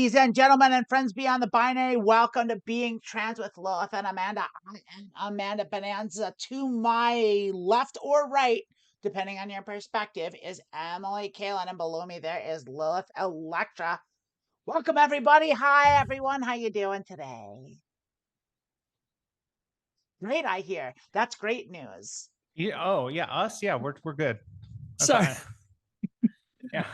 Ladies and gentlemen and friends beyond the binary, welcome to Being Trans with Lilith and Amanda. I am Amanda Bonanza. To my left or right, depending on your perspective, is Emily Kaelin, and below me there is Lilith Electra. Welcome everybody. Hi everyone. How you doing today? Great, I hear. That's great news. Yeah. Oh, yeah. Us. Yeah, we're good. Sorry. Yeah.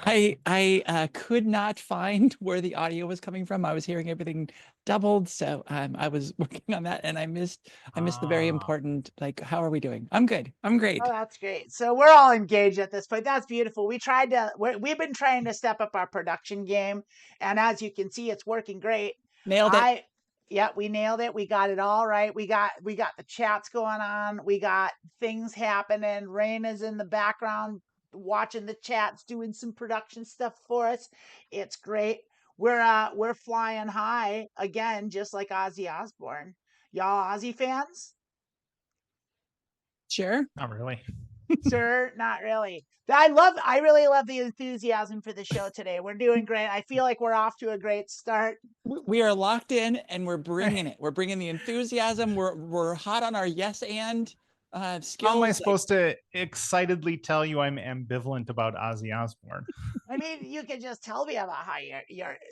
I could not find where the audio was coming from. I was hearing everything doubled, so I was working on that, and I missed the very important, like, how are we doing? I'm good. I'm great. Oh, that's great. So we're all engaged at this point. That's beautiful. We've been trying to step up our production game, and as you can see, it's working great. Nailed it. Yeah, we nailed it. We got it all right. We got the chats going on. We got things happening. Raina's in the background watching the chats, doing some production stuff for us. It's great. We're flying high again, just like Ozzy Osbourne. Y'all Ozzy fans? Sure. Not really. Sure, not really. I really love the enthusiasm for the show today. We're doing great. I feel like we're off to a great start. We are locked in, and we're bringing it. We're bringing the enthusiasm. We're hot on our yes and skills. How am I supposed to excitedly tell you I'm ambivalent about Ozzy Osbourne? I mean, you can just tell me about how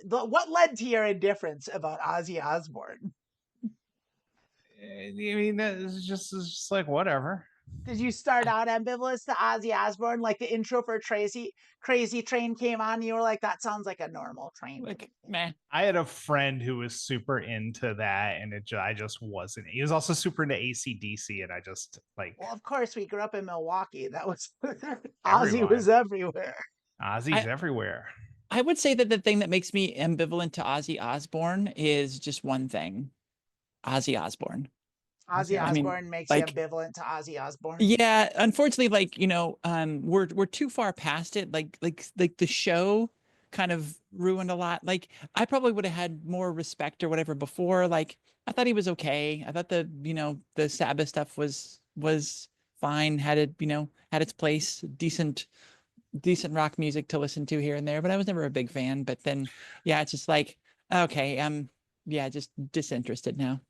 what led to your indifference about Ozzy Osbourne. I mean, it's just like whatever. Did you start out ambivalent to Ozzy Osbourne? Like the intro for Crazy Train came on, and you were like, that sounds like a normal train. Like, meh. I had a friend who was super into that, and I just wasn't. He was also super into AC/DC, and I just like. Well, of course, we grew up in Milwaukee. That was Ozzy Everyone. was everywhere. Ozzy's everywhere. I would say that the thing that makes me ambivalent to Ozzy Osbourne is just one thing: Ozzy Osbourne. Ozzy Osbourne makes like, you ambivalent to Ozzy Osbourne. Yeah, unfortunately, like, you know, we're too far past it. Like the show kind of ruined a lot. Like, I probably would have had more respect or whatever before. Like, I thought he was okay. I thought the Sabbath stuff was fine. Had its place. Decent rock music to listen to here and there. But I was never a big fan. But then, yeah, it's just like, okay, yeah, just disinterested now.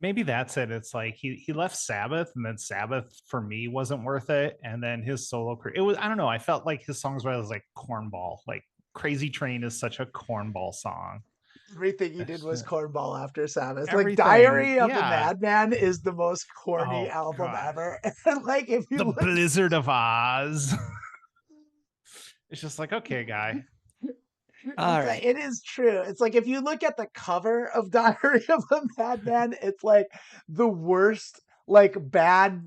Maybe that's it. It's like he left Sabbath, and then Sabbath for me wasn't worth it. And then his solo career, it was, I don't know. I felt like his songs were like cornball. Like Crazy Train is such a cornball song. Everything he did was cornball after Sabbath. Everything, like Diary of the Madman is the most corny album ever. And like if you The Blizzard of Oz. It's just like, okay, guy. All right. It is true. It's like if you look at the cover of Diary of a Madman, it's like the worst, like bad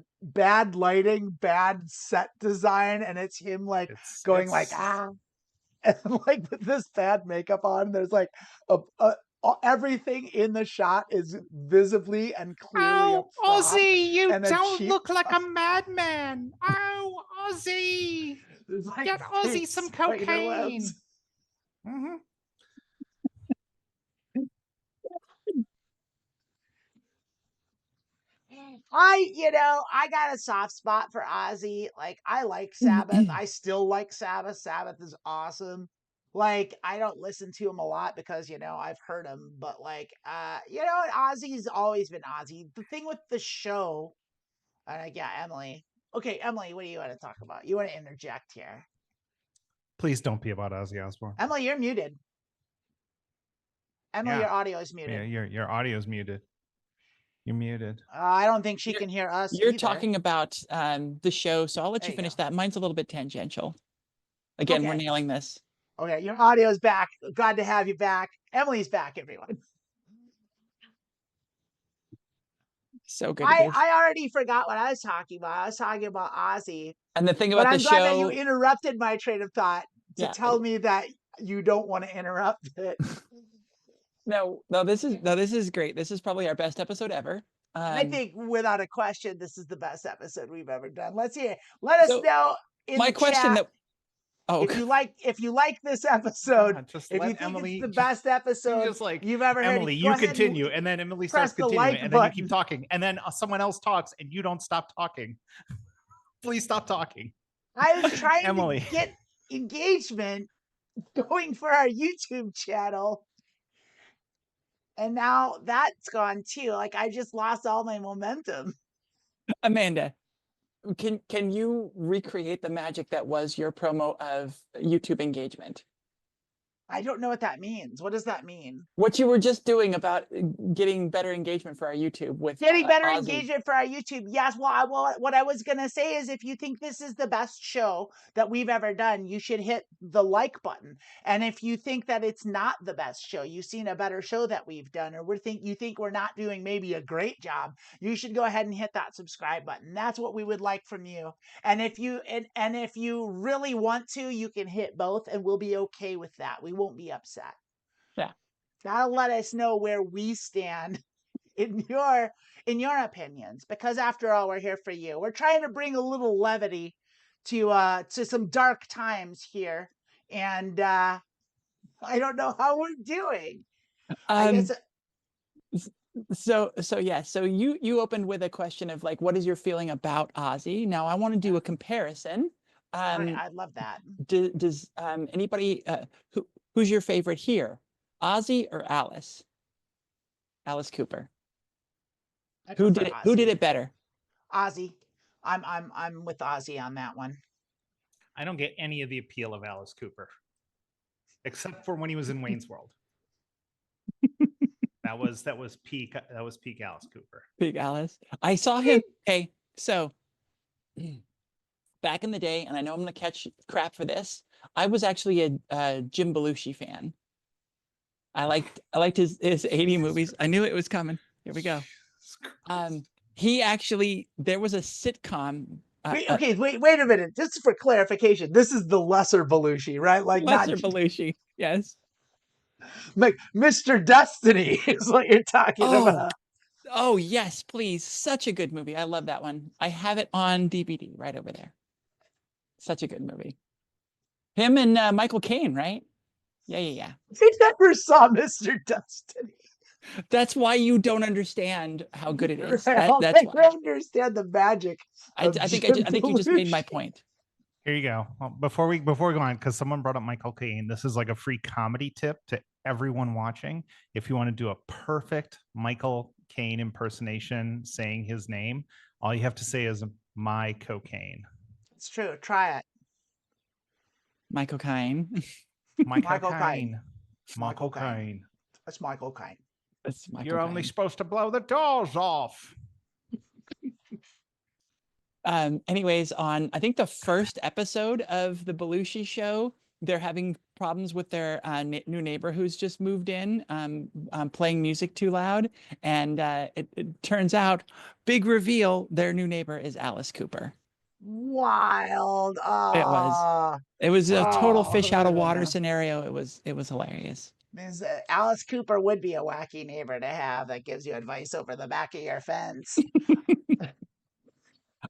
lighting, bad set design, and it's him like going like and like with this bad makeup on. There's like everything in the shot is visibly and clearly. Oh, Ozzy, you don't look like a madman. Oh, Ozzy, like get Ozzy some cocaine. Mm-hmm. I got a soft spot for Ozzy. Like, I like Sabbath. I still like Sabbath. Sabbath is awesome. Like, I don't listen to him a lot because, I've heard him, but like, Ozzy's always been Ozzy. The thing with the show, yeah, Emily. Okay, Emily, what do you want to talk about? You want to interject here? Please don't be about Ozzy Osbourne. Emily, you're muted. Emily, your audio is muted. Yeah, your audio is muted. You're muted. I don't think she can hear us. You're either. talking about the show, so I'll let you finish that. Mine's a little bit tangential. Again, we're nailing this. Okay, your audio is back. Glad to have you back. Emily's back, everyone. So good. I already forgot what I was talking about. I was talking about Ozzy. And the thing about the show, I'm glad that you interrupted my train of thought to tell me that you don't want to interrupt it. No, this is great. This is probably our best episode ever. I think without a question, this is the best episode we've ever done. Let's hear. Let us know in the chat. If you like this episode, if you think Emily, it's the best episode you've ever heard. Emily, you continue, and then Emily starts continuing, and then you keep talking, and then someone else talks, and you don't stop talking. Please stop talking. I was trying to get engagement going for our YouTube channel. And now that's gone too. Like I just lost all my momentum. Amanda, can you recreate the magic that was your promo of YouTube engagement? I don't know what that means. What does that mean? What you were just doing about getting better engagement for our YouTube with Getting better Ozzy. engagement for our YouTube. Yes. Well, what I was going to say is if you think this is the best show that we've ever done, you should hit the like button. And if you think that it's not the best show, you've seen a better show that we've done, or you think we're not doing maybe a great job, you should go ahead and hit that subscribe button. That's what we would like from you. And if you and if you really want to, you can hit both and we'll be okay with that. We won't be upset. Yeah. That'll let us know where we stand in your opinions, because after all, we're here for you. We're trying to bring a little levity to some dark times here, and I don't know how we're doing. I guess So yeah, so you opened with a question of like, what is your feeling about Ozzy? Now I want to do a comparison. I'd love that. Does anybody who's your favorite here, Ozzy or Alice? Alice Cooper. Who did it better? Ozzy. I'm with Ozzy on that one. I don't get any of the appeal of Alice Cooper, except for when he was in Wayne's World. That was peak Alice Cooper. Peak Alice. I saw him. Okay, so back in the day, and I know I'm gonna catch crap for this. I was actually a Jim Belushi fan. I liked his 80 movies. I knew it was coming. Here we go. He actually, there was a sitcom. Wait a minute. Just for clarification, this is the lesser Belushi, right? Like lesser Belushi. Yes. Like Mr. Destiny is what you're talking about. Oh yes, please. Such a good movie. I love that one. I have it on DVD right over there. Such a good movie. Him and Michael Caine, right? Yeah. I never saw Mr. Destiny. That's why you don't understand how good it is. I don't understand the magic. I think you just made my point. Here you go. Well, before we go on, because someone brought up Michael Caine, this is like a free comedy tip to everyone watching. If you want to do a perfect Michael Caine impersonation saying his name, all you have to say is "my cocaine." It's true. Try it. Michael Caine. Michael Caine. Michael Caine. That's Michael Caine. You're only supposed to blow the doors off. Anyways, on I think the first episode of the Belushi show, they're having problems with their new neighbor who's just moved in, playing music too loud, and it turns out, big reveal, their new neighbor is Alice Cooper. Wild. It was a total fish out of water scenario. It was hilarious. Alice Cooper would be a wacky neighbor to have that gives you advice over the back of your fence.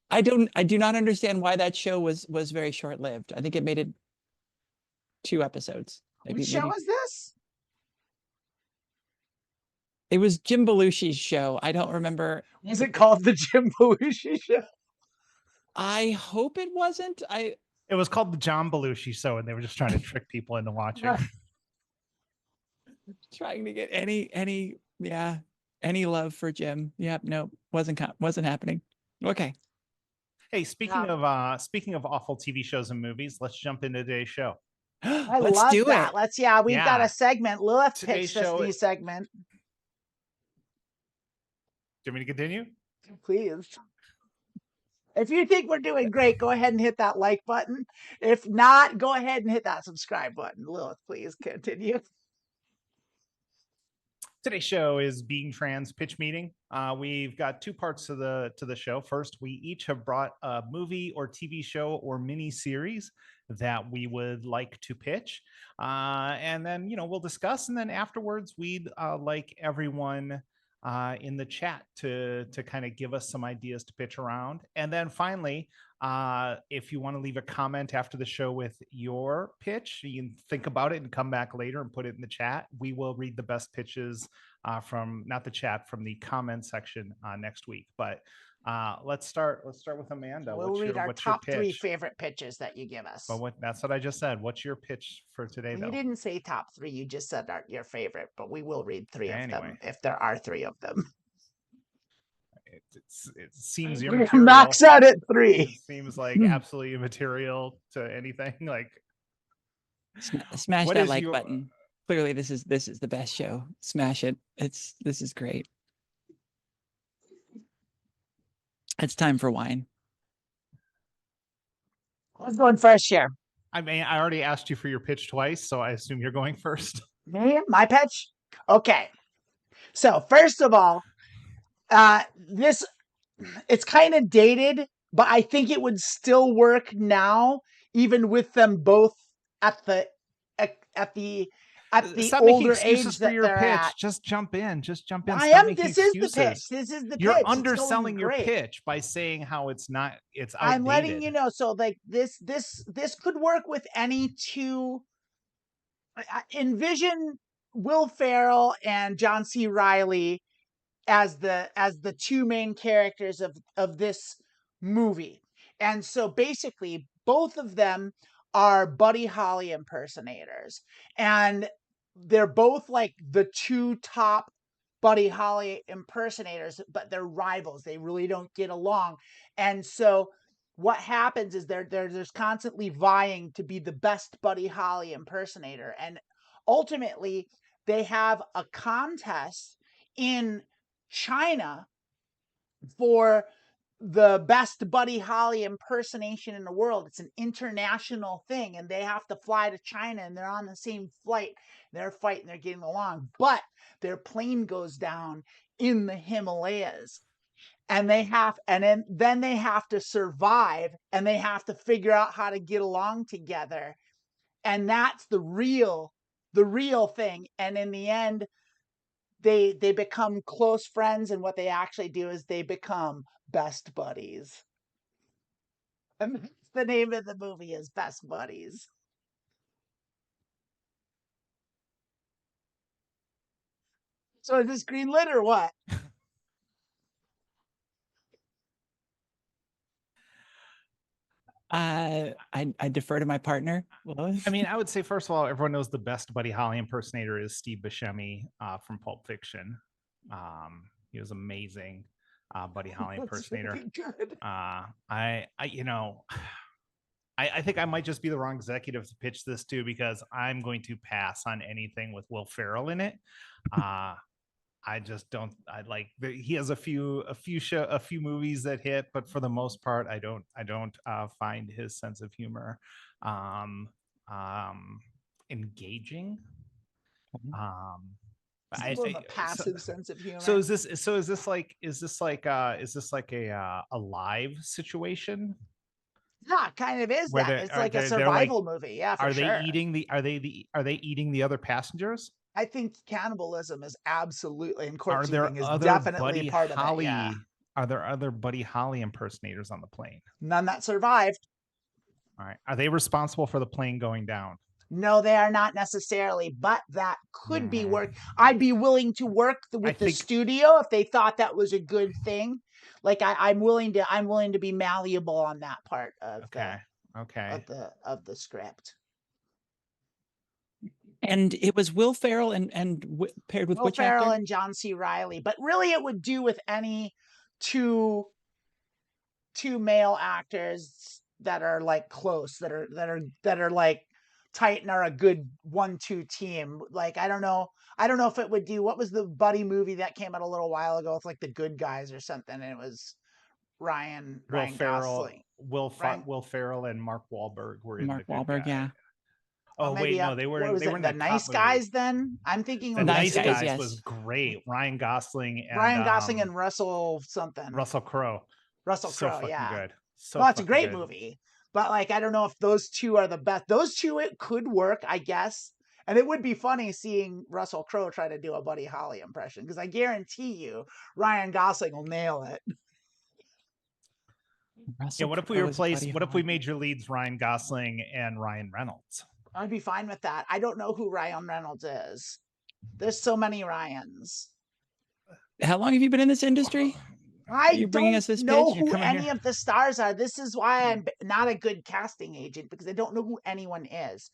I do not understand why that show was very short-lived. I think it made it 2 episodes. Which show was this? It was Jim Belushi's show. I don't remember. Was it called the Jim Belushi Show? I hope it wasn't. It was called the John Belushi Show, and they were just trying to trick people into watching. Trying to get any love for Jim. Yep, no, wasn't happening. Okay. Hey, speaking of awful TV shows and movies, let's jump into today's show. Let's love do that. We've got a segment. Lilith pitched this new segment. Do you want me to continue? Please. If you think we're doing great, go ahead and hit that like button. If not, go ahead and hit that subscribe button. Lilith, please continue. Today's show is Being Trans Pitch Meeting. We've got 2 parts to the show. First, we each have brought a movie or TV show or mini series that we would like to pitch, and then we'll discuss. And then afterwards, we'd like everyone in the chat to kind of give us some ideas to pitch around. And then finally, if you want to leave a comment after the show with your pitch, you can think about it and come back later and put it in the chat. We will read the best pitches from not the chat, from the comment section next week. But let's start with Amanda. We'll read our what's your top 3 pitch? favorite pitches that you give us. But that's what I just said. What's your pitch for today, Well, though? you didn't say top 3. You just said your favorite, but we will read 3 of them Anyway. if there are 3 of them. It seems We're immaterial. gonna max out at 3. It seems like absolutely immaterial to anything. Like, Smash what that is like your- button. Clearly, this is the best show. Smash it. This is great. It's time for wine. Who's going first here? I mean, I already asked you for your pitch twice, so I assume you're going first. Me? My pitch? Okay. So first of all, it's kind of dated, but I think it would still work now, even with them both at the Stop making older excuses age for that your they're pitch. at. Just jump in. I Stop am. making This is the excuses. pitch. This is the You're pitch. It's going underselling your great. pitch by saying how it's outdated. I'm letting you know. So like this could work with any two. Envision Will Ferrell and John C. Reilly as the two main characters of this movie. And so basically both of them are Buddy Holly impersonators, and they're both like the two top Buddy Holly impersonators, but they're rivals. They really don't get along. And so what happens is there's constantly vying to be the best Buddy Holly impersonator, and ultimately they have a contest in China for the best Buddy Holly impersonation in the world. It's an international thing, and they have to fly to China, and they're on the same flight. They're fighting, they're getting along, but their plane goes down in the Himalayas, and then they have to survive, and they have to figure out how to get along together, and that's the real thing. And in the end, they become close friends, and what they actually do is they become best buddies. And that's the name of the movie, is Best Buddies. So is this greenlit or what? I defer to my partner, Lois. I mean, I would say, first of all, everyone knows the best Buddy Holly impersonator is Steve Buscemi from Pulp Fiction. He was amazing. Buddy Holly impersonator. Really good. I think I might just be the wrong executive to pitch this to, because I'm going to pass on anything with Will Ferrell in it. I just don't. He has a few movies that hit, but for the most part, I don't find his sense of humor engaging. It's more of a passive sense of humor. So is this like a live situation? Yeah, it kind of is Where that. It's like a survival movie. Yeah, for sure. Are they eating the other passengers? I think cannibalism is absolutely, and Are there corpse eating is other definitely Buddy part of it. Holly? Yeah. Are there other Buddy Holly impersonators on the plane? None that survived. All right. Are they responsible for the plane going down? No, they are not necessarily, but that could be work. I'd be willing to work with the studio if they thought that was a good thing. Like I'm willing to be malleable on that part of of the script. And it was Will Ferrell and paired with Will which Ferrell actor? and John C. Reilly, but really it would do with any two male actors that are like close, that are like tight and are a good 1-2 team. Like I don't know if it would do. What was the buddy movie that came out a little while ago with like The Good Guys or something, and it was Ryan Gosling. Will Ferrell and Mark Wahlberg were in Mark The Good Wahlberg, Guy. yeah. Oh wait, no, they were. What was they it, were in The that Nice cop Guys. movie. Then I'm thinking The of Nice Guys yes. was great. Ryan Gosling and Russell something. Russell Crowe. Russell So Crowe, fucking yeah. good. So Well, it's a fucking great good. movie, but like I don't know if those two are the best. Those two, it could work, I guess. And it would be funny seeing Russell Crowe try to do a Buddy Holly impression, because I guarantee you Ryan Gosling will nail it. Russell What if we Crowe as replaced? Buddy What if we Holly. made your leads Ryan Gosling and Ryan Reynolds? I'd be fine with that. I don't know who Ryan Reynolds is. There's so many Ryans. How long have you been in this industry? I You're bringing us don't this know pitch? You're who coming any here. of the stars are. This is why I'm not a good casting agent, because I don't know who anyone is.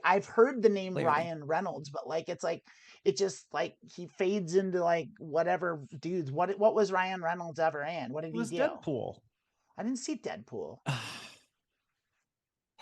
I've heard the name Clearly. Ryan Reynolds, but like it just like he fades into like whatever dudes. What was Ryan Reynolds ever in? What did It he was do? Deadpool. I didn't see Deadpool.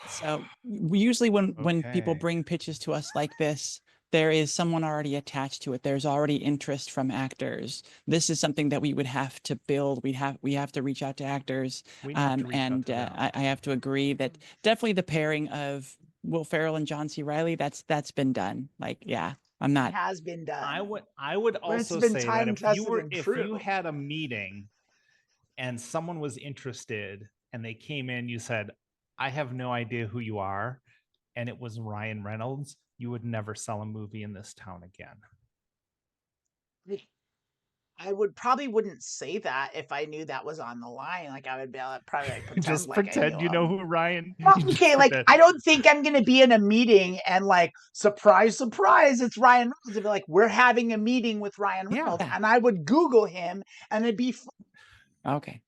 So we usually when people Okay. bring pitches to us like this, there is someone already attached to it. There's already interest from actors. This is something that we would have to build. We have to reach out to actors. We have to reach out And to them. I have to agree that definitely the pairing of Will Ferrell and John C. Riley, that's been done. Like, yeah, I'm It not. has been done. I would But it's also been say that time tested and if true. you had a meeting and someone was interested and they came in, you said, I have no idea who you are, and it was Ryan Reynolds, you would never sell a movie in this town again. I wouldn't say that if I knew that was on the line. Like I would be able to probably like, pretend Just like I pretend knew you know him. who Ryan. Well, you just okay, like pretend. I don't think I'm gonna be in a meeting and like surprise, surprise, it's Ryan Reynolds. It'd be like, we're having a meeting with Ryan Yeah. Reynolds, Yeah. and I would Google him, and it'd be Okay.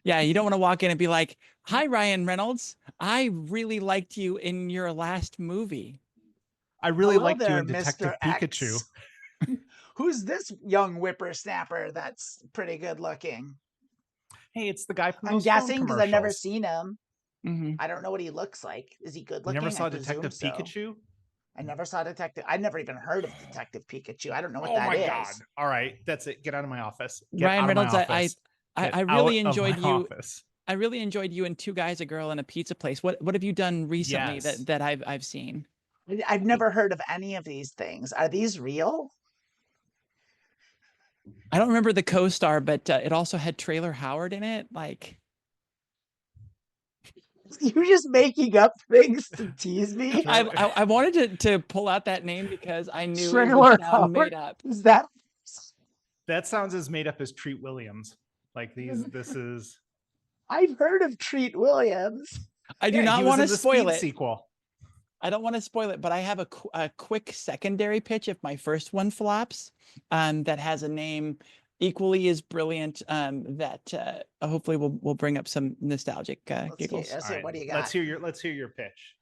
Yeah, you don't want to walk in and be like, "Hi, Ryan Reynolds. I really liked you in your last movie." I really hello liked you there, in Detective Mr. Pikachu. X. Who's this young whippersnapper that's pretty good looking? Hey, it's the guy from I'm those phone guessing because I've never commercials. seen him. Mhm. I don't know what he looks like. Is he good You never looking? I saw presume Detective so. Pikachu? I never saw Detective. I never even heard of Detective Pikachu. I don't know what Oh that my is. God. All right. That's it. Get out of my office. Get Ryan out of my Reynolds, office. Get I out really of my enjoyed you. office. I really enjoyed you in Two Guys, a Girl, and a Pizza Place. What have you done recently Yes. that I've seen? I've never heard of any of these things. Are these real? I don't remember the co-star, but it also had Trailer Howard in it. Like, You're just making up things to tease me. I wanted to pull out that name because I knew it Trailer would sound Howard? made up. Is that? That sounds as made up as Treat Williams. Like this is. I've heard of Treat Williams. I do Yeah, not he was want to in the spoil Speed it. sequel. I don't want to spoil it, but I have a quick secondary pitch if my first one flops, that has a name equally as brilliant, that hopefully will bring up some nostalgic giggles. Let's All see, right, what do you got? let's hear your pitch.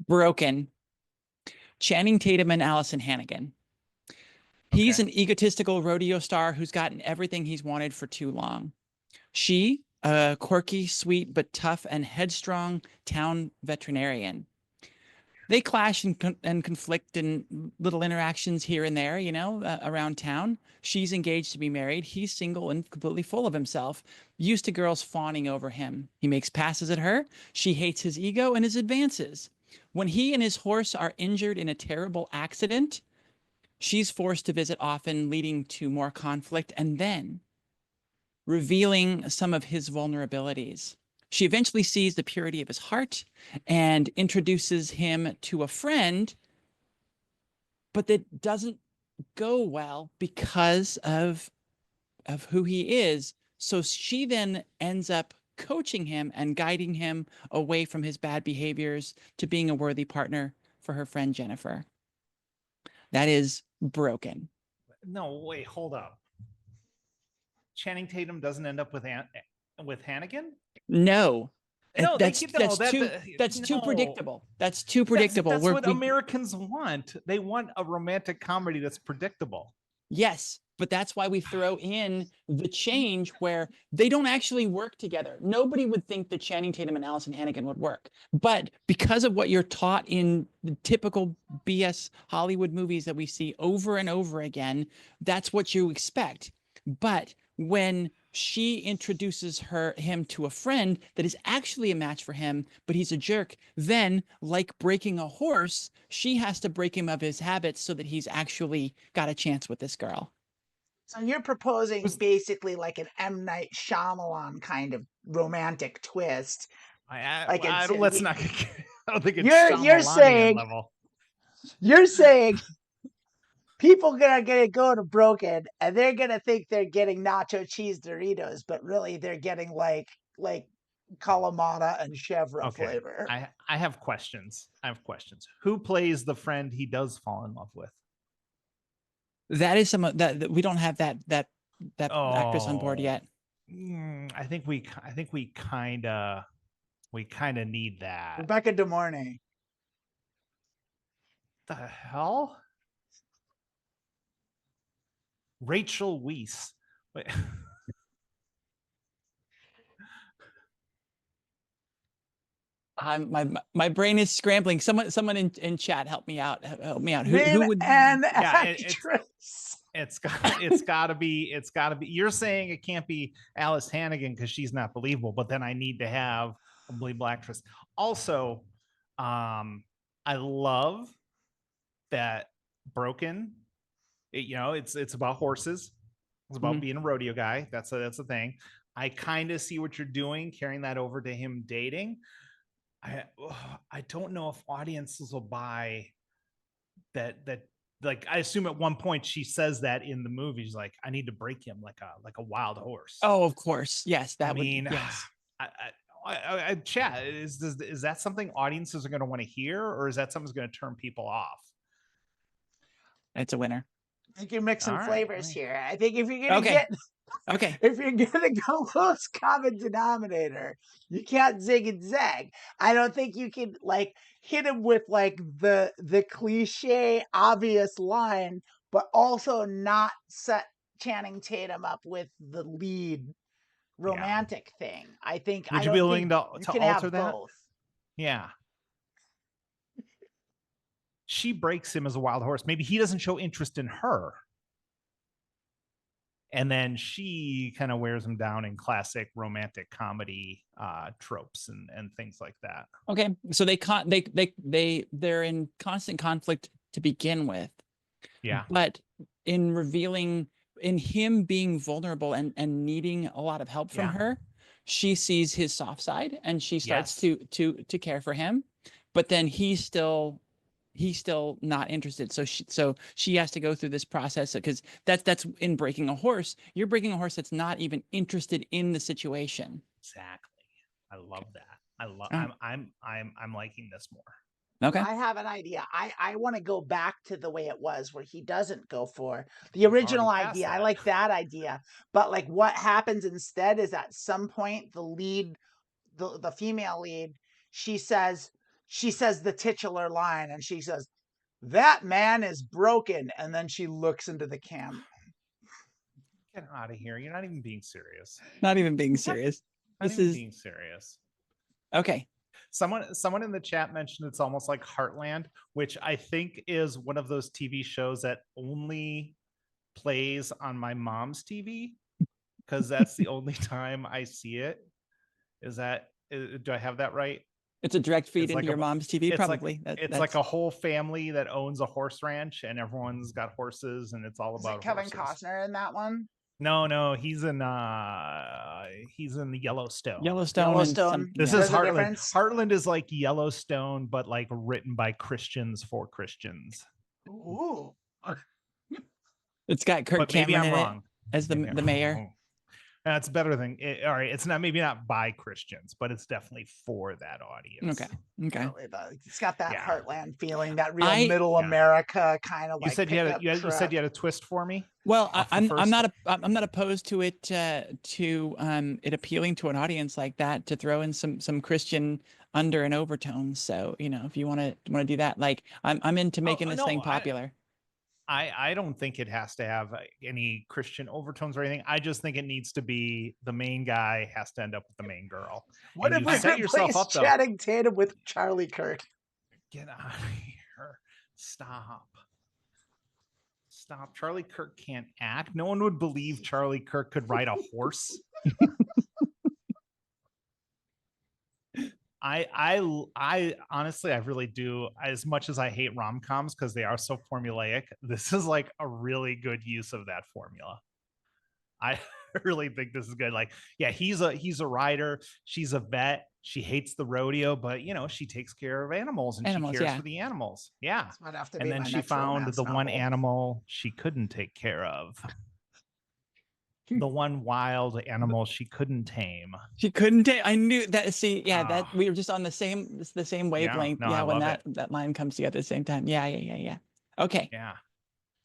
Broken. Channing Tatum and Allison Hannigan. He's Okay. an egotistical rodeo star who's gotten everything he's wanted for too long. She, a quirky, sweet, but tough and headstrong town veterinarian. They clash and conflict in little interactions here and there, around town. She's engaged to be married. He's single and completely full of himself, used to girls fawning over him. He makes passes at her. She hates his ego and his advances. When he and his horse are injured in a terrible accident, she's forced to visit often, leading to more conflict and then revealing some of his vulnerabilities. She eventually sees the purity of his heart and introduces him to a friend, but that doesn't go well because of who he is. So she then ends up coaching him and guiding him away from his bad behaviors to being a worthy partner for her friend Jennifer. That is Broken. No, wait, hold up. Channing Tatum doesn't end up with Hannigan? No. No, that's that's too no. predictable. That's too predictable. That's what Americans want. They want a romantic comedy that's predictable. Yes, but that's why we throw in the change where they don't actually work together. Nobody would think that Channing Tatum and Allison Hannigan would work. But because of what you're taught in the typical BS Hollywood movies that we see over and over again, that's what you expect. But when she introduces him to a friend that is actually a match for him, but he's a jerk, then, like breaking a horse, she has to break him of his habits so that he's actually got a chance with this girl. So you're proposing basically like an M. Night Shyamalan kind of romantic twist. Let's not. I don't think it's you're saying level. You're saying people gonna go to Broken and they're gonna think they're getting nacho cheese Doritos, but really they're getting like Kalamata and Chevra flavor. I have questions. Who plays the friend he does fall in love with? That is some that we don't have that actress on board Oh, yet. I think we kind of need that. Rebecca De Mornay. The hell? Rachel Weisz. Wait. My brain is scrambling. Someone in chat help me out. Help me out. Who Name would? an Yeah, actress. It's got to be. You're saying it can't be Alice Hannigan because she's not believable, but then I need to have a believable actress. Also, I love that Broken. It's about horses. It's about being a rodeo guy. That's a thing. I kind of see what you're doing, carrying that over to him dating. I don't know if audiences will buy that. Like, I assume at one point she says that in the movie. She's like, I need to break him like a wild horse. Oh, of course. Yes, that would. mean, Yes. Chat, is that something audiences are going to want to hear, or is that something that's going to turn people off? It's a winner. I think you're mixing All right, flavors right. here. I think if you're gonna Okay. get Okay. if you're gonna go lowest common denominator, you can't zig and zag. I don't think you can like hit him with like the cliche obvious line, but also not set Channing Tatum up with the lead romantic thing. I think Would I you don't be willing think to you can alter have that? both. Yeah. She breaks him as a wild horse. Maybe he doesn't show interest in her. And then she kind of wears him down in classic romantic comedy tropes and things like that. Okay. So they're in constant conflict to begin with. Yeah. But in him being vulnerable and needing a lot of help from her, she sees his soft side and she starts to care for him. But then he's still not interested. So she has to go through this process because that's in breaking a horse. You're breaking a horse that's not even interested in the situation. Exactly. I love that. I'm liking this more. Okay. I have an idea. I want to go back to the way it was where he doesn't go for the original idea. I like that idea. But like what happens instead is at some point the lead, the female lead, she says the titular line and she says, "That man is broken." And then she looks into the camera. Get out of here. You're not even being serious. Not even being serious. Being serious. Okay. Someone in the chat mentioned it's almost like Heartland, which I think is one of those TV shows that only plays on my mom's TV because that's the only time I see it. Do I have that right? It's a direct feed into your mom's TV, probably. It's like a whole family that owns a horse ranch and everyone's got horses and it's all about Kevin horses. Costner in that one? No, he's in the Yellowstone. Yellowstone. This is Heartland. Heartland is like Yellowstone, but like written by Christians for Christians. Ooh. It's got Kirk Cameron in it as the mayor. That's better than all right. It's maybe not by Christians, but it's definitely for that audience. Okay. It's got that Heartland feeling, that real middle America kind of. You said you had a twist for me. Well, I'm not opposed to it it appealing to an audience like that, to throw in some Christian under and overtones. So if you want to do that, like I'm into making this thing popular. I don't think it has to have any Christian overtones or anything. I just think it needs to be the main guy has to end up with the main girl. What if we set yourself up Channing Tatum with Charlie Kirk? Get out of here! Stop! Charlie Kirk can't act. No one would believe Charlie Kirk could ride a horse. I honestly, I really do. As much as I hate rom-coms because they are so formulaic, this is like a really good use of that formula. I really think this is good. Like, yeah, he's a rider. She's a vet. She hates the rodeo, but she takes care of animals and she cares for the animals. Yeah. And then she found the one animal she couldn't take care of. The one wild animal she couldn't tame. I knew that. See, that we were just on the same wavelength. When that line comes together at the same time. Yeah. Okay. Yeah.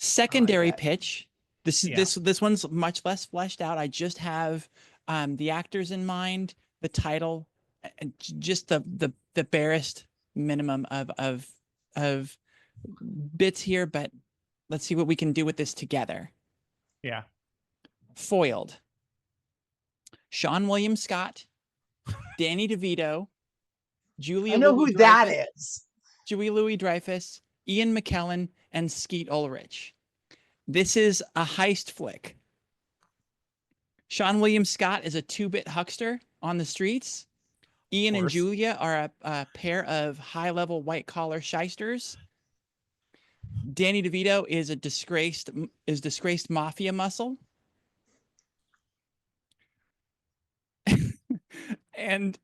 Secondary bet. pitch. This one's much less fleshed out. I just have the actors in mind, the title, and just the barest minimum of bits here, but let's see what we can do with this together. Yeah. Foiled. Sean William Scott, Danny DeVito, Julia I know who that is. Julia Louis-Dreyfus, Ian McKellen, and Skeet Ulrich. This is a heist flick. Sean William Scott is a 2-bit huckster on the streets. Ian and Julia are a pair of high-level white-collar shysters. Danny DeVito is a disgraced mafia muscle. And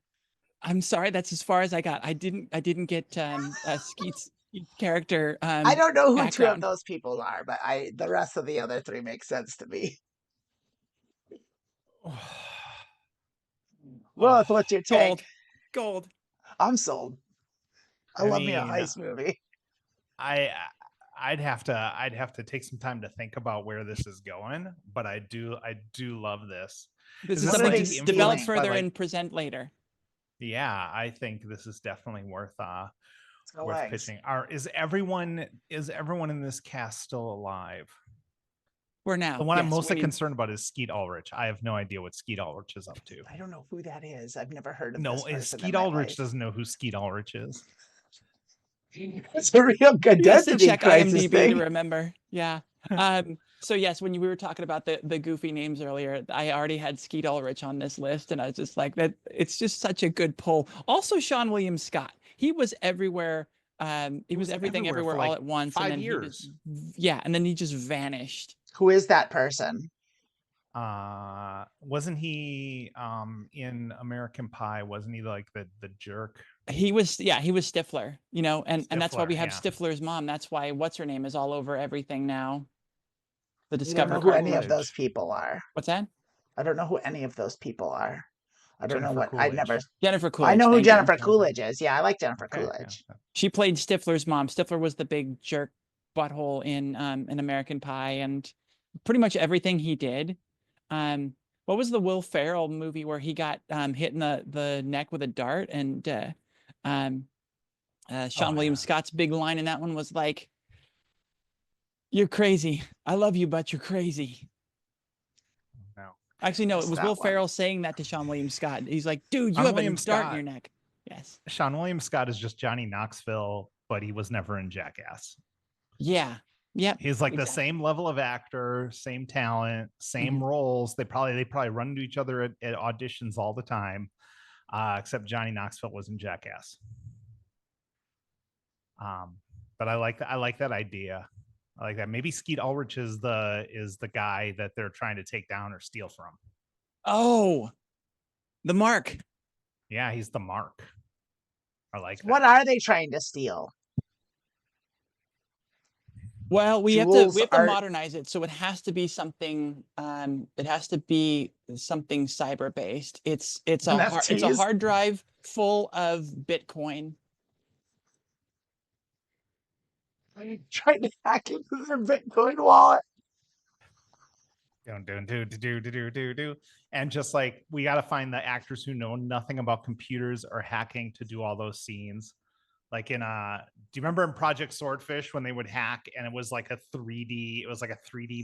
I'm sorry, that's as far as I got. I didn't get Skeet's character. I don't know who background. 2 of those people are, but the rest of the other 3 make sense to me. Well, what's your take? Gold. I'm sold. I love me a heist movie. I'd have to take some time to think about where this is going, but I do love this. This is something to develop further and present later. Yeah, I think this is definitely worth pitching. Is everyone in this cast still alive? For now. The one I'm mostly concerned about is Skeet Ulrich. I have no idea what Skeet Ulrich is up to. I don't know who that is. I've never heard of this person. Skeet Ulrich doesn't know who Skeet Ulrich is. It's a real good identity check crisis IMDb thing. to remember. Yeah. So yes, when we were talking about the goofy names earlier, I already had Skeet Ulrich on this list, and I was just like, that. It's just such a good pull. Also, Sean William Scott. He was everywhere. He was everything everywhere all at once. 5 and then years. And then he just vanished. Who is that person? Wasn't he in American Pie? Wasn't he like the jerk? He was Stifler, and that's why we have yeah. Stifler's mom. That's why what's her name is all over everything now. The I Discover don't know who any Cartridge. of those people are. What's that? I don't know who any of those people are. I don't know what. Coolidge. I never. Jennifer Coolidge. I know who thank Jennifer you. Coolidge is. Yeah, I like Jennifer Coolidge. Yeah. She played Stifler's mom. Stifler was the big jerk butthole in American Pie, and pretty much everything he did. What was the Will Ferrell movie where he got hit in the neck with a dart, and Sean William Scott's big line in that one was like, "You're crazy. I love you, but you're crazy." No. Actually, no, it was Will Ferrell saying that to Sean William Scott. He's like, "Dude, you have a dart in your neck." Yes. Sean William Scott is just Johnny Knoxville, but he was never in Jackass. Yeah. Yep. He's like the same level of actor, same talent, same roles. They probably run into each other at auditions all the time, except Johnny Knoxville was in Jackass. But I like that idea. I like that. Maybe Skeet Ulrich is the guy that they're trying to take down or steal from. Oh, the Mark. Yeah, he's the Mark. I like that. What are they trying to steal? Well, we have to modernize it, so it has to be something. It has to be something cyber based. It's a hard drive full of Bitcoin. Are you trying to hack into their Bitcoin wallet? Do. And just like, we got to find the actors who know nothing about computers or hacking to do all those scenes. Like in do you remember in Project Swordfish when they would hack and it was like a 3D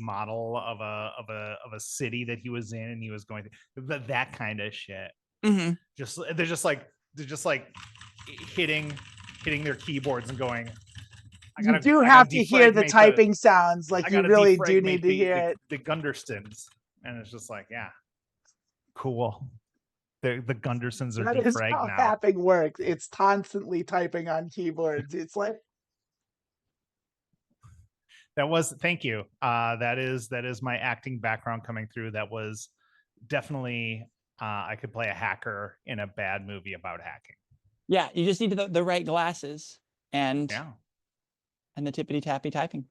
model of a city that he was in and he was going through that kind of shit. Mm-hmm. They're just like hitting their keyboards and going, You do have to hear the typing sounds. Like, you really do need to hear it. The Gundersons. And it's just like, yeah, cool. The Gundersons are defragged now. That's how hacking works. It's constantly typing on keyboards. It's like, thank you. That is my acting background coming through. That was definitely I could play a hacker in a bad movie about hacking. Yeah, you just need the right glasses and the tippity tappy typing.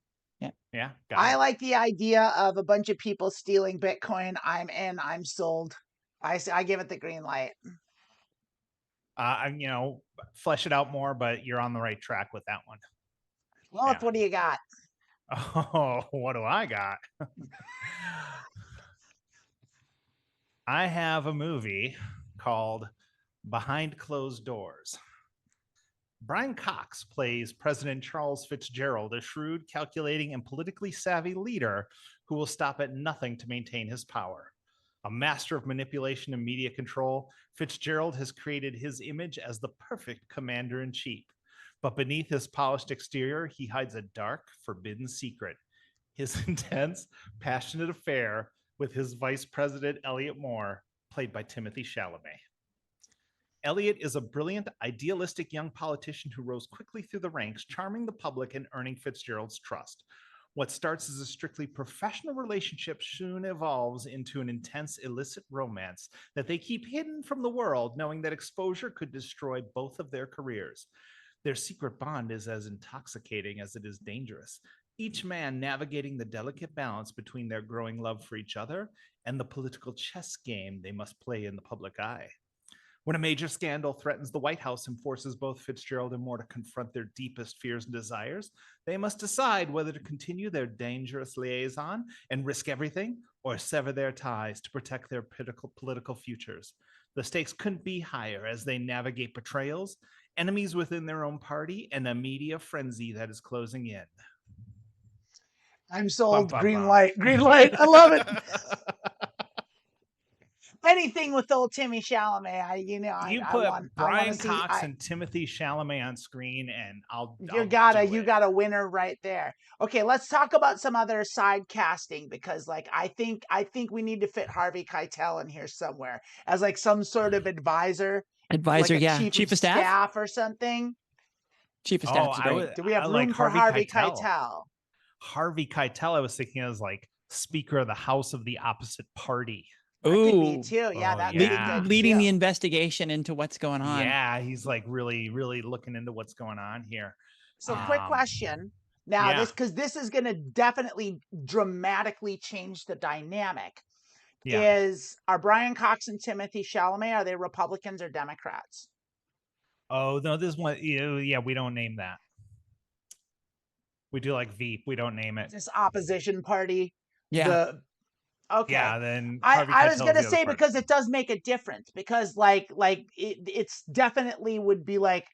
Yeah. I like the idea of a bunch of people stealing Bitcoin. I'm in. I'm sold. I give it the green light. Flesh it out more, but you're on the right track with that one. Well, what do you got? Oh, what do I got? I have a movie called Behind Closed Doors. Brian Cox plays President Charles Fitzgerald, a shrewd, calculating, and politically savvy leader who will stop at nothing to maintain his power. A master of manipulation and media control, Fitzgerald has created his image as the perfect commander in chief. But beneath his polished exterior, he hides a dark, forbidden secret. His intense, passionate affair with his vice president, Elliot Moore, played by Timothy Chalamet. Elliot is a brilliant, idealistic young politician who rose quickly through the ranks, charming the public and earning Fitzgerald's trust. What starts as a strictly professional relationship soon evolves into an intense, illicit romance that they keep hidden from the world, knowing that exposure could destroy both of their careers. Their secret bond is as intoxicating as it is dangerous, each man navigating the delicate balance between their growing love for each other and the political chess game they must play in the public eye. When a major scandal threatens the White House and forces both Fitzgerald and Moore to confront their deepest fears and desires, they must decide whether to continue their dangerous liaison and risk everything or sever their ties to protect their political futures. The stakes couldn't be higher as they navigate betrayals, enemies within their own party, and a media frenzy that is closing in. I'm sold. Green light. Green light. I love it. Anything with old Timmy Chalamet, you put Brian Cox and Timothy Chalamet on screen, and you got a winner right there. Okay, let's talk about some other side casting, because like I think we need to fit Harvey Keitel in here somewhere as like some sort of advisor, like yeah, chief of staff or something. Chief of staff. Do we have room for Harvey Keitel? Harvey Keitel, I was thinking as like Speaker of the House of the opposite party. Ooh, too. Yeah, that's leading the investigation into what's going on. Yeah, he's like really, really looking into what's going on here. So, quick question. Now, this is going to definitely dramatically change the dynamic. Yeah. Are Brian Cox and Timothy Chalamet, are they Republicans or Democrats? Oh no, this one. Yeah, we don't name that. We do like Veep. We don't name it. This opposition party. Yeah. Okay. Yeah, then I was gonna say, because it does make a difference, because like it's definitely would be like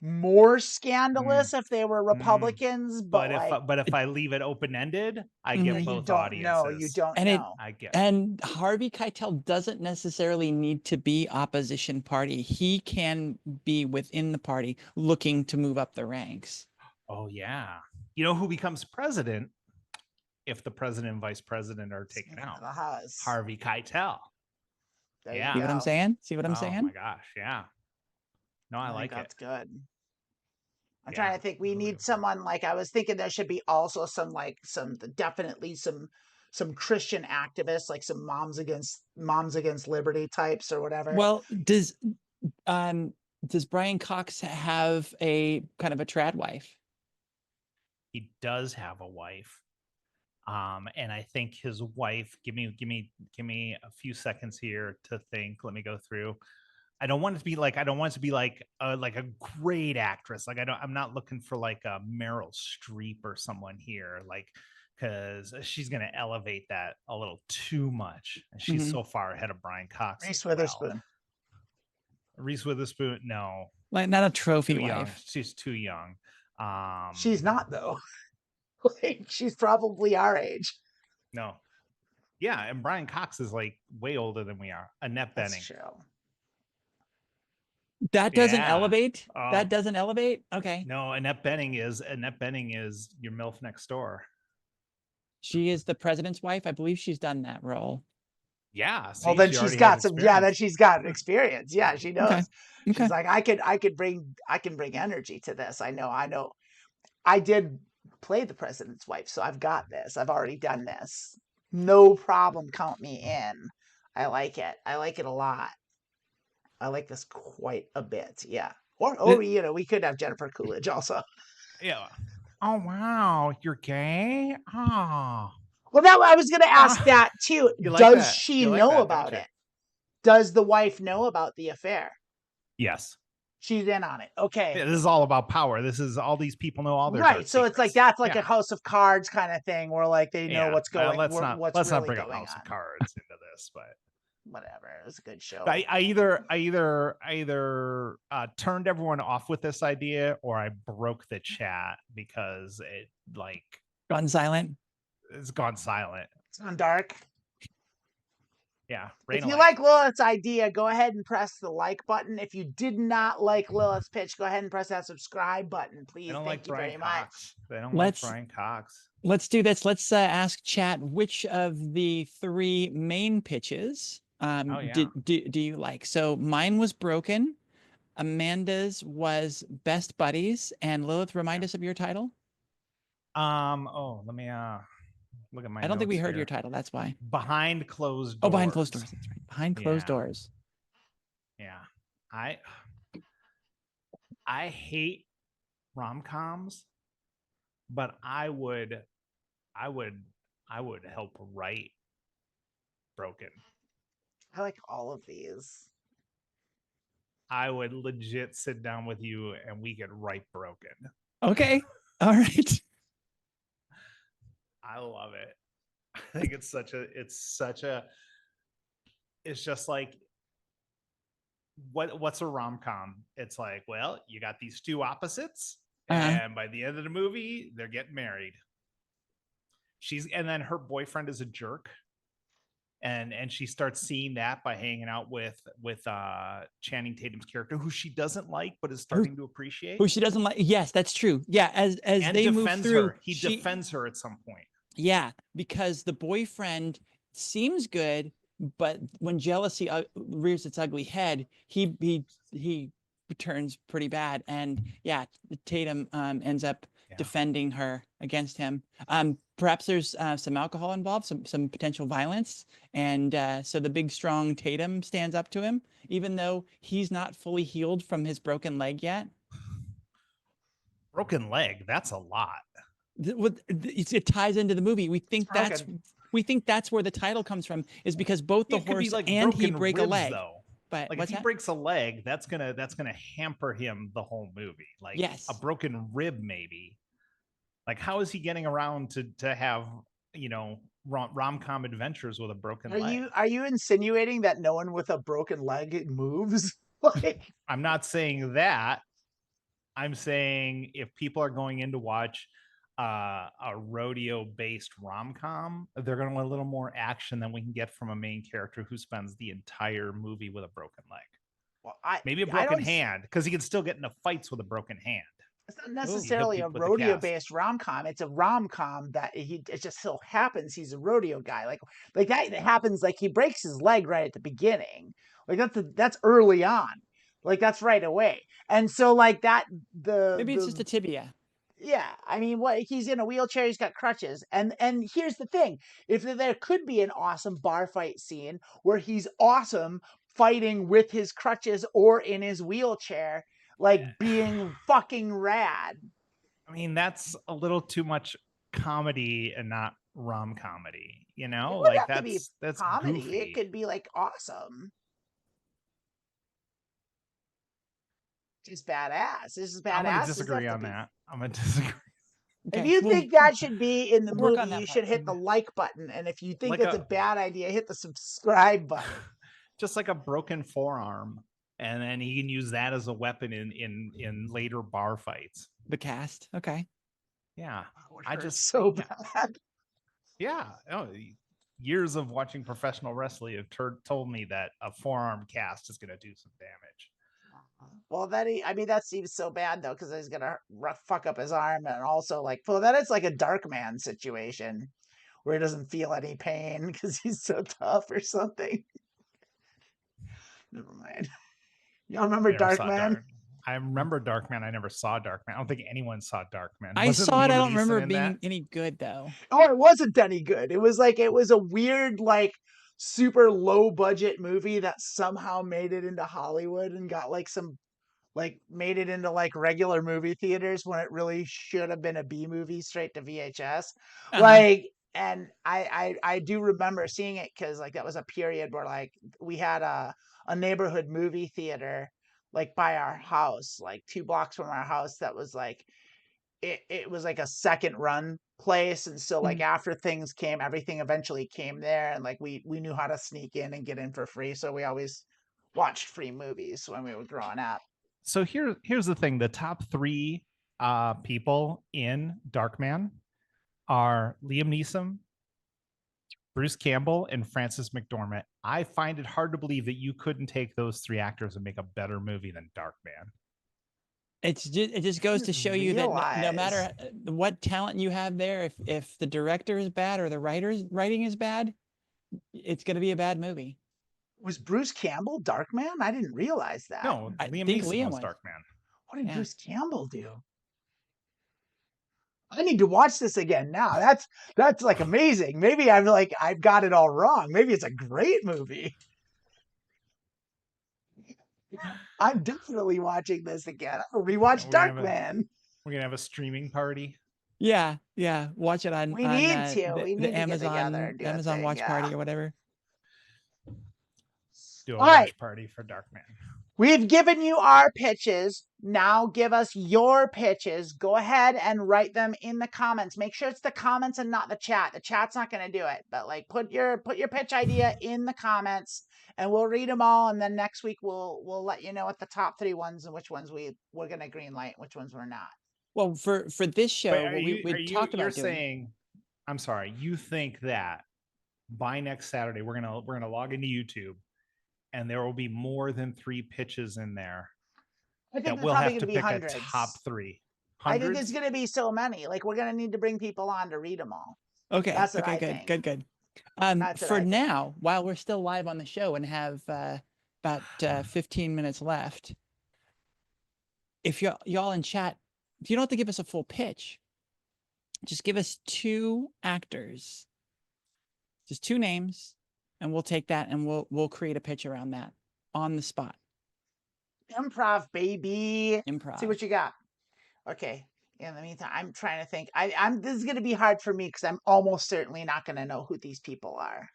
more scandalous if they were Republicans, but if I leave it open ended, I get both audiences. No, you don't know. And Harvey Keitel doesn't necessarily need to be opposition party. He can be within the party, looking to move up the ranks. Oh yeah, you know who becomes president if the president and vice president are taken out? Harvey Keitel. Yeah. See what I'm saying? Oh my gosh, yeah. No, I like that's good. I'm trying to think. We need someone, like, I was thinking there should be also some Christian activists, like some moms against liberty types or whatever. Well, does Brian Cox have a kind of a trad wife? He does have a wife. And I think his wife, give me a few seconds here to think. Let me go through. I don't want it to be like a great actress. Like I'm not looking for like a Meryl Streep or someone here, like, because she's going to elevate that a little too much. And she's so far ahead of Brian Cox. Reese Witherspoon. Reese Witherspoon, no, like not a trophy wife. Young. She's too young. She's not though. She's probably our age. No. Yeah, and Brian Cox is like way older than we are. Annette Bening. That's true. That doesn't elevate? That doesn't elevate? Okay. No, Annette Bening is your MILF next door. She is the president's wife. I believe she's done that role. Yeah. Well, then she's got she's got experience. Yeah, she knows. Okay. She's like, I can bring energy to this. I know. I did play the president's wife, so I've got this. I've already done this. No problem. Count me in. I like it. I like it a lot. I like this quite a bit. Yeah. Or we could have Jennifer Coolidge also. Yeah. Oh wow, you're gay? Oh. Well, now I was going to ask that too. Does she know about it? Does the wife know about the affair? Yes. She's in on it. Okay. Yeah, this is all about power. This is all these people know all their Right. dark So it's like secrets. that's like Yeah. a House of Cards kind of thing where like they know Yeah. what's going let's what's not really bring up going House of on. Cards into this, but Whatever. It was a good show. I either turned everyone off with this idea, or I broke the chat because it like Gone silent. it's gone silent. It's on dark. Yeah. If you like Lilith's idea, go ahead and press the like button. If you did not like Lilith's pitch, go ahead and press that subscribe button, please. They don't Thank like you very Brian much. Cox. They don't Let's- like Brian Cox. Let's do this. Let's ask chat which of the 3 main pitches do you like? So mine was Broken, Amanda's was Best Buddies, and Lilith, remind us of your title. Let me look at my I don't think we notes heard here. your title. That's why. Behind Closed Doors. Oh, Behind Closed Doors. That's right. Behind Closed Yeah. Doors. Yeah. I hate rom-coms, but I would help write Broken. I like all of these. I would legit sit down with you and we could write Broken. Okay. All right. I love it. I think it's just like what's a rom-com? It's like, well, you got these two opposites, and by the end of the movie, they're getting married. And then her boyfriend is a jerk. And she starts seeing that by hanging out with Channing Tatum's character, who she doesn't like but is starting to appreciate. Who she doesn't like. Yes, that's true. Yeah, as and they move through, he defends her at some point. Yeah, because the boyfriend seems good, but when jealousy rears its ugly head, he turns pretty bad. And yeah, Tatum ends up defending her against him. Perhaps there's some alcohol involved, some potential violence, and so the big strong Tatum stands up to him, even though he's not fully healed from his broken leg yet. Broken leg, that's a lot. It ties into the movie. We think that's where the title comes from, is because both the horse like and he break ribs, a leg. Though. But like if he breaks a leg, that's gonna hamper him the whole movie. Like a broken rib, maybe. Like how is he getting around to have rom-com adventures with a broken leg? Are you insinuating that no one with a broken leg moves? Like I'm not saying that. I'm saying if people are going in to watch a rodeo-based rom-com, they're going to want a little more action than we can get from a main character who spends the entire movie with a broken leg. Well, maybe a broken hand, because he can still get into fights with a broken hand. It's not necessarily a rodeo-based rom-com. It's a rom-com that it just so happens he's a rodeo guy. Like that happens. Like he breaks his leg right at the beginning. Like that's early on. Like that's right away. And so like that maybe it's just a tibia. Yeah, I mean, he's in a wheelchair, he's got crutches, and here's the thing: if there could be an awesome bar fight scene where he's awesome fighting with his crutches or in his wheelchair, like being fucking rad. I mean, that's a little too much comedy and not rom-comedy, like that's comedy. Goofy. It could be like awesome. It's badass. This is badass. I'm gonna disagree on that. I'm gonna disagree. Okay. If you think that should be in the movie, you should hit the like button. And if you think it's a bad idea, hit the subscribe button. Just like a broken forearm, and then he can use that as a weapon in later bar fights. The cast, okay. Yeah, I just so bad. Yeah, years of watching professional wrestling have told me that a forearm cast is going to do some damage. Well, that seems so bad though, because he's gonna fuck up his arm, and also then it's like a Darkman situation where he doesn't feel any pain because he's so tough or something. Never mind. Y'all remember Darkman? I remember Darkman. I never saw Darkman. I don't think anyone saw Darkman. I saw it. I don't remember it being any good though. Oh, it wasn't any good. It was a weird super low budget movie that somehow made it into Hollywood and got made it into regular movie theaters when it really should have been a B movie straight to VHS. And I do remember seeing it because that was a period where we had a neighborhood movie theater like by our house, like 2 blocks from our house. That was like it was like a second run place, and so like Mhm. after things came, everything eventually came there, and like we knew how to sneak in and get in for free, so we always watched free movies when we were growing up. So here's the thing: the top three people in Darkman are Liam Neeson, Bruce Campbell, and Frances McDormand. I find it hard to believe that you couldn't take those three actors and make a better movie than Darkman. It just goes to Didn't show you that no realize. matter what talent you have there, if the director is bad or the writing is bad, it's going to be a bad movie. Was Bruce Campbell Darkman? I didn't realize that. No, I Liam think Neeson Liam was was. Darkman. What did Yeah. Bruce Campbell do? I need to watch this again now. That's like amazing. Maybe I'm like I've got it all wrong. Maybe it's a great movie. I'm definitely watching this again. I'll rewatch Darkman. We're gonna have a streaming party. Yeah, watch it on We need to. the, We the need to get together Amazon and do a Amazon thing. Watch Party Yeah. or whatever. Do a All watch right. party for Darkman. We've given you our pitches. Now give us your pitches. Go ahead and write them in the comments. Make sure it's the comments and not the chat. The chat's not going to do it, but like put your pitch idea in the comments and we'll read them all. And then next week we'll let you know what the top 3 ones and which ones we're going to green light, which ones we're not. Well, for this show, But what we talked about you're doing. saying, I'm sorry, you think that by next Saturday we're gonna log into YouTube and there will be more than 3 pitches in there I think that there's we'll probably have to going to be pick hundreds. a top 3. I think Hundreds? there's going to be so many. Like we're going to need to bring people on to read them all. Okay. That's what Okay. I Good. think. Good. That's what For I think. now, while we're still live on the show and have about 15 minutes left, if y'all in chat, you don't have to give us a full pitch. Just give us 2 actors, just 2 names, and we'll take that and we'll create a pitch around that on the spot. Improv, baby. Improv. See what you got. Okay. In the meantime, I'm trying to think. I'm this is gonna be hard for me because I'm almost certainly not gonna know who these people are.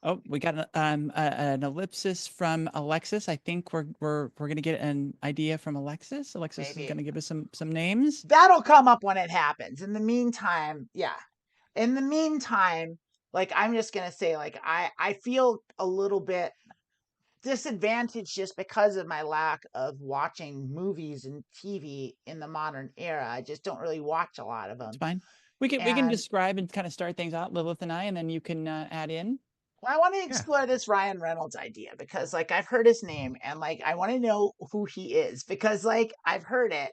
Oh, we got an ellipsis from Alexis. I think we're gonna get an idea from Alexis. Alexis Maybe. is gonna give us some names. That'll come up when it happens. In the meantime, yeah. In the meantime, like I'm just gonna say, like I feel a little bit disadvantaged just because of my lack of watching movies and TV in the modern era. I just don't really watch a lot of them. It's fine. We can And describe and kind of start things out, Lilith and I, and then you can add in. I want to explore this Ryan Reynolds idea because like I've heard his name and like I want to know who he is because like I've heard it.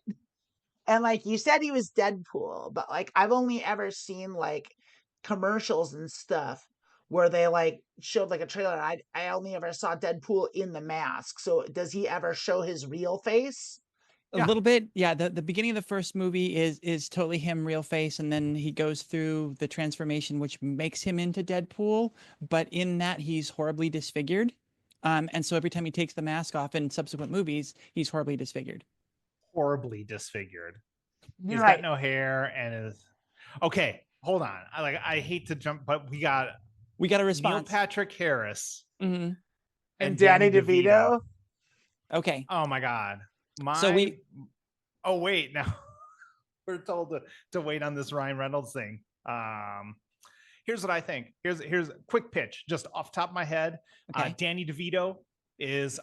And like you said he was Deadpool, but like I've only ever seen like commercials and stuff where they like showed like a trailer and I only ever saw Deadpool in the mask. So does he ever show his real face? A little bit, yeah. The beginning of the first movie is totally him, real face, and then he goes through the transformation, which makes him into Deadpool. But in that, he's horribly disfigured, and so every time he takes the mask off in subsequent movies, he's horribly disfigured. Horribly disfigured. You're He's right. got no hair and is okay. Hold on. I hate to jump, but we got a response. Neil Patrick Harris Mm-hmm. And Danny DeVito. Okay. Oh my God. Oh wait, now we're told to wait on this Ryan Reynolds thing. Here's what I think. Here's a quick pitch, just off the top of my head. Okay. Danny DeVito is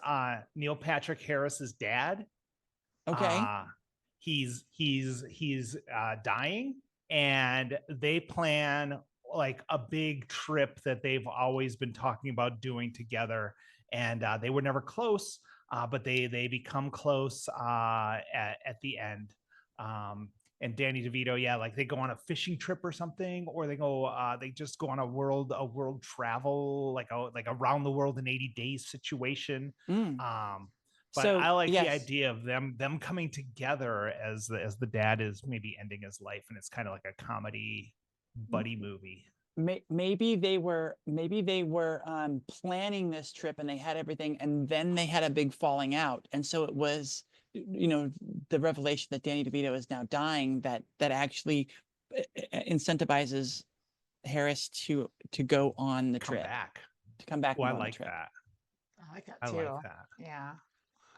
Neil Patrick Harris's dad. Okay. He's dying, and they plan like a big trip that they've always been talking about doing together, and they were never close. But they become close at the end. And Danny DeVito, yeah, like they go on a fishing trip or something, or they just go on a world travel, like a around the world in 80 days situation. But So, I like yes. the idea of them coming together as the dad is maybe ending his life, and it's kind of like a comedy buddy movie. Maybe they were planning this trip and they had everything, and then they had a big falling out, and so it was, the revelation that Danny DeVito is now dying that actually incentivizes Harris to go on the trip, to come back. Oh, I and go on the like trip. that. I like that I like too. that. Yeah.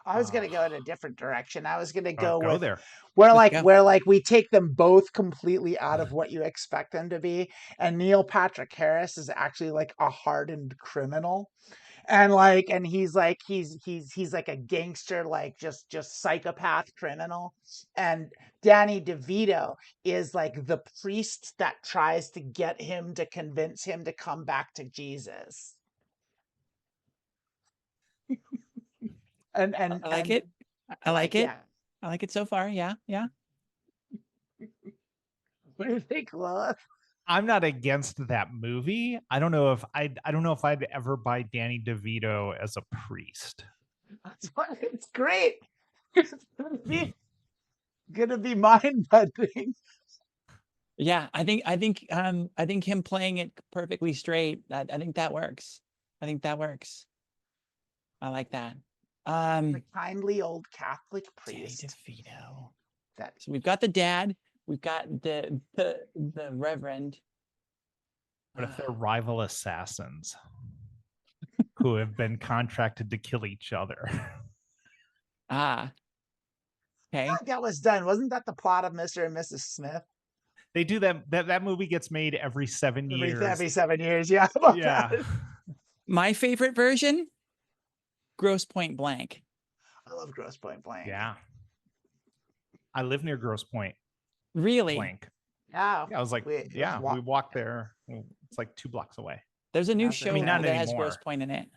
I was Oh, gonna go in a different direction. I was gonna go go with there. Let's go. where like we take them both completely out of what you expect them to be, and Neil Patrick Harris is actually like a hardened criminal, and he's like a gangster, like just psychopath criminal, and Danny DeVito is like the priest that tries to get him to convince him to come back to Jesus. I like And it. I like it. yeah. I like it so far. Yeah, yeah. What do you think, Lois? I'm not against that movie. I don't know if I'd ever buy Danny DeVito as a priest. That's why it's great. It's gonna be mind bending. Yeah, I think him playing it perfectly straight, I think that works. I think that works. I like that. The kindly old Catholic Danny priest DeVito. that So we've got the dad, we've got the reverend. What if they're rival assassins who have been contracted to kill each other? Ah, okay. that was done. Wasn't that the plot of Mr. and Mrs. Smith? They do that movie gets made every 7 years. Every 7 years, yeah. I love Yeah. that. My favorite version, Gross Point Blank. I love Gross Point Blank. Yeah. I live near Gross Point Really? Blank. Yeah. Yeah, I was like, We we walked there. It's like 2 blocks away. There's a new That's show okay. not that has anymore. Gross Point in it.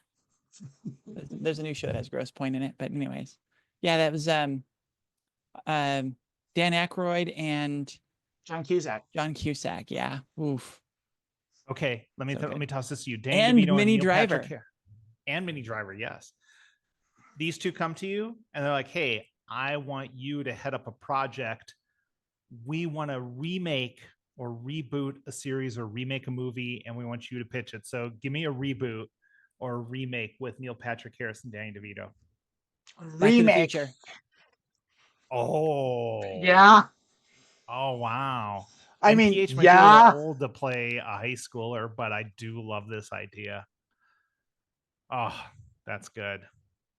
There's a new show that has Gross Point in it. But anyways, yeah, that was Dan Aykroyd and John Cusack. John Cusack. Yeah. Oof. Okay, let So me good. toss this to you. Danny And DeVito Minnie Neil Driver. Patrick and Minnie Driver, yes. These two come to you and they're like, "Hey, I want you to head up a project. We want to remake or reboot a series or remake a movie, and we want you to pitch it. So give me a reboot or a remake with Neil Patrick Harris and Danny DeVito." Back to the Remake. Future. Oh. Yeah. Oh, wow. I mean, MPH might be a yeah. little old to play a high schooler, but I do love this idea. Oh, that's good.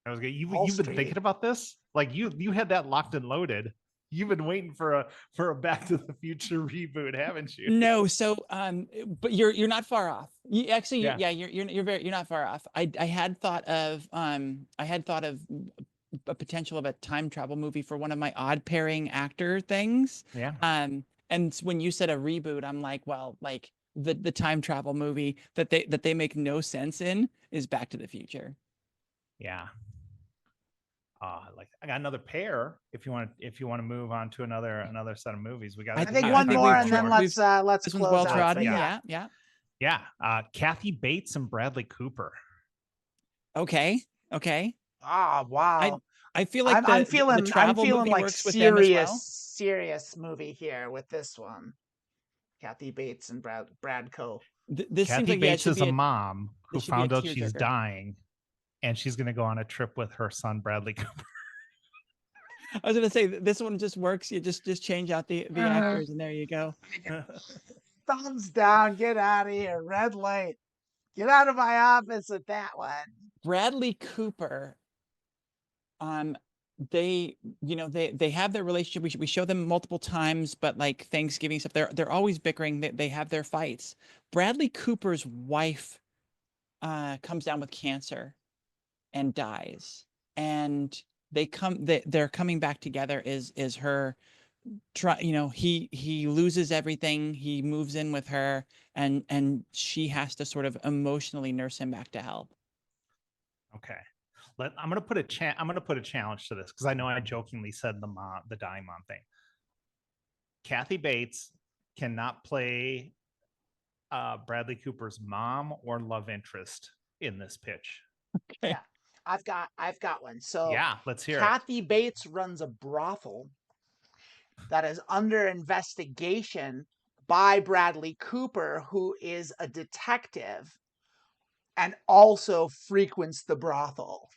That was good. Wall You've been Street. thinking about this? Like you had that locked and loaded. You've been waiting for a Back to the Future reboot, haven't you? No, so but you're not far off. You actually Yeah. yeah, you're not far off. I had thought of a potential of a time travel movie for one of my odd pairing actor things. Yeah. And when you said a reboot, I'm like, well, like the time travel movie that they make no sense in is Back to the Future. Yeah. I got another pair. If you want to move on to another set of movies, we got. I think I one think more, we've and then tried- let's This one's close well out. trodden. But Yeah, yeah. Yeah. Kathy Bates and Bradley Cooper. Okay. Ah, wow. I feel like I'm the feeling travel movie like works with them as well. serious movie here with this one. Kathy Bates and Brad Coe. This seems Kathy like yeah, it Bates should is be a mom who this should be a found out she's tearjerker. dying, and she's going to go on a trip with her son Bradley Cooper. I was gonna say this one just works. You just change out the actors, and there you go. Thumbs down. Get out of here. Red light. Get out of my office with that one. Bradley Cooper. They they have their relationship. We show them multiple times, but like Thanksgiving stuff, they're always bickering. They have their fights. Bradley Cooper's wife comes down with cancer and dies, and they're coming back together. Is her he loses everything. He moves in with her, and she has to sort of emotionally nurse him back to health. Okay. I'm gonna put a challenge to this because I know I jokingly said the dying mom thing. Kathy Bates cannot play Bradley Cooper's mom or love interest in this pitch. Okay. Yeah, I've got one. So Yeah, let's hear Kathy Bates runs a brothel that is under investigation by Bradley Cooper, who is a detective and also frequents the brothel.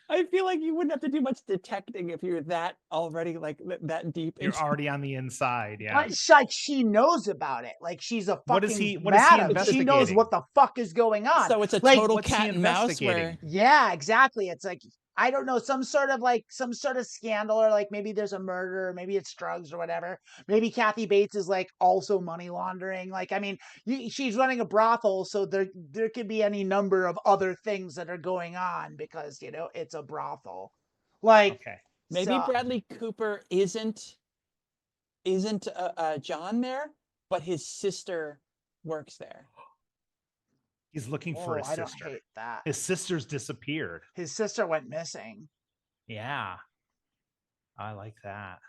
I feel like you wouldn't have to do much detecting if you're that already like that deep. You're already on the inside. Yeah. But it's like she knows about it. Like she's a What is fucking he madam. She knows investigating? what the fuck is going on. So it's a like, total what's he cat and mouse where investigating? yeah, exactly. It's like, I don't know, some sort of scandal, or like maybe there's a murder, or maybe it's drugs or whatever. Maybe Kathy Bates is like also money laundering. Like, I mean, she's running a brothel, so there could be any number of other things that are going on because, you know, it's a brothel. Like, Okay. maybe so, Bradley Cooper isn't John there, but his sister works there. He's looking for his I don't sister. hate that. His sister's disappeared. His sister went missing. Yeah. I like that.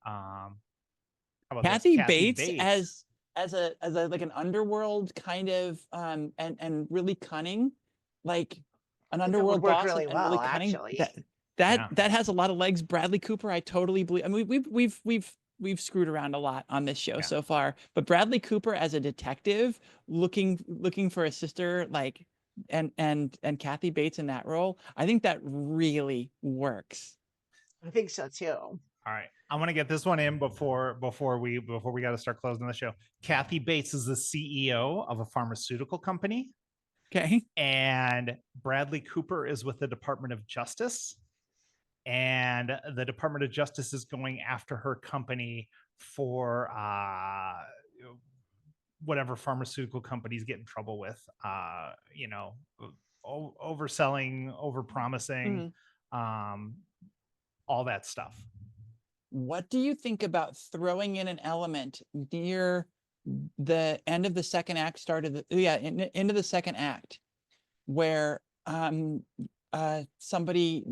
How about Kathy this? Bates as a like an underworld kind of and really cunning, like an I think that would underworld work boss really and well, really cunning. actually. That has a lot of legs. Bradley Cooper, I totally believe. I mean, we've screwed around a lot on this show so far, but Bradley Cooper as a detective looking for a sister, like and Kathy Bates in that role, I think that really works. I think so too. All right, I'm gonna get this one in before we got to start closing the show. Kathy Bates is the CEO of a pharmaceutical company. Okay. And Bradley Cooper is with the Department of Justice. And the Department of Justice is going after her company for whatever pharmaceutical companies get in trouble with, you know, overselling, overpromising, all that stuff. What do you think about throwing in an element near the end of the second act, end of the second act, where somebody,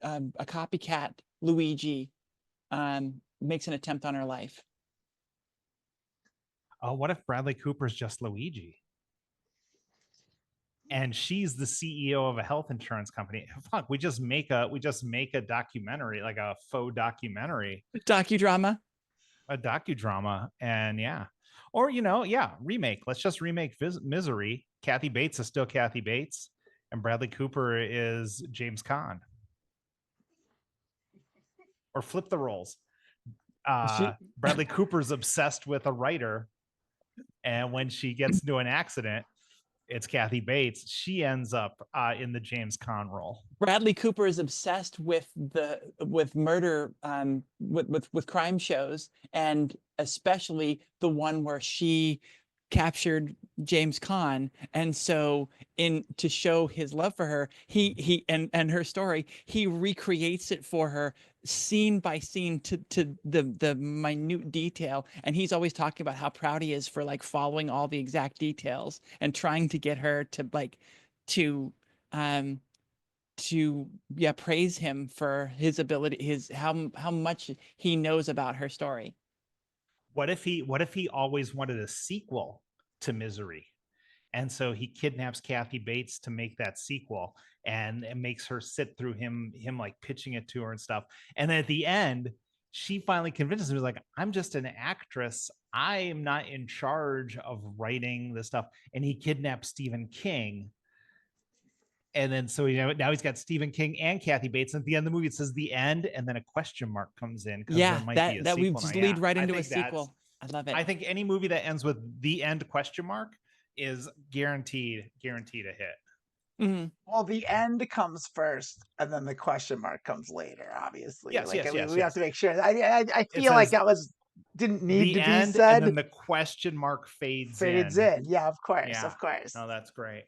a copycat Luigi, makes an attempt on her life? Oh, what if Bradley Cooper's just Luigi? And she's the CEO of a health insurance company. Fuck, we just make a documentary, like a faux documentary, docudrama, and yeah, or remake. Let's just remake Misery. Kathy Bates is still Kathy Bates, and Bradley Cooper is James Caan. Or flip the roles. Bradley Cooper's obsessed with a writer, and when she gets into an accident, it's Kathy Bates. She ends up in the James Caan role. Bradley Cooper is obsessed with murder, with crime shows, and especially the one where she captured James Caan, and so to show his love for her, he and her story, he recreates it for her scene by scene to the minute detail, and he's always talking about how proud he is for like following all the exact details and trying to get her to praise him for his ability, how much he knows about her story. What if he always wanted a sequel to Misery? And so he kidnaps Kathy Bates to make that sequel, and it makes her sit through him like pitching it to her and stuff. And then at the end, she finally convinces him, like, I'm just an actress. I am not in charge of writing this stuff. And he kidnaps Stephen King. And then so now he's got Stephen King and Kathy Bates. And at the end of the movie, it says the end, and then a question mark comes in. Yeah, there might be a that we sequel just now. lead right into a sequel. I love it. I think any movie that ends with the end question mark is guaranteed a hit. Mm-hmm. Well, the end comes first, and then the question mark comes later. Obviously, yes. We have to make sure. I feel like that didn't need to be said. And then the question mark fades in. Yeah, of course. No, that's great.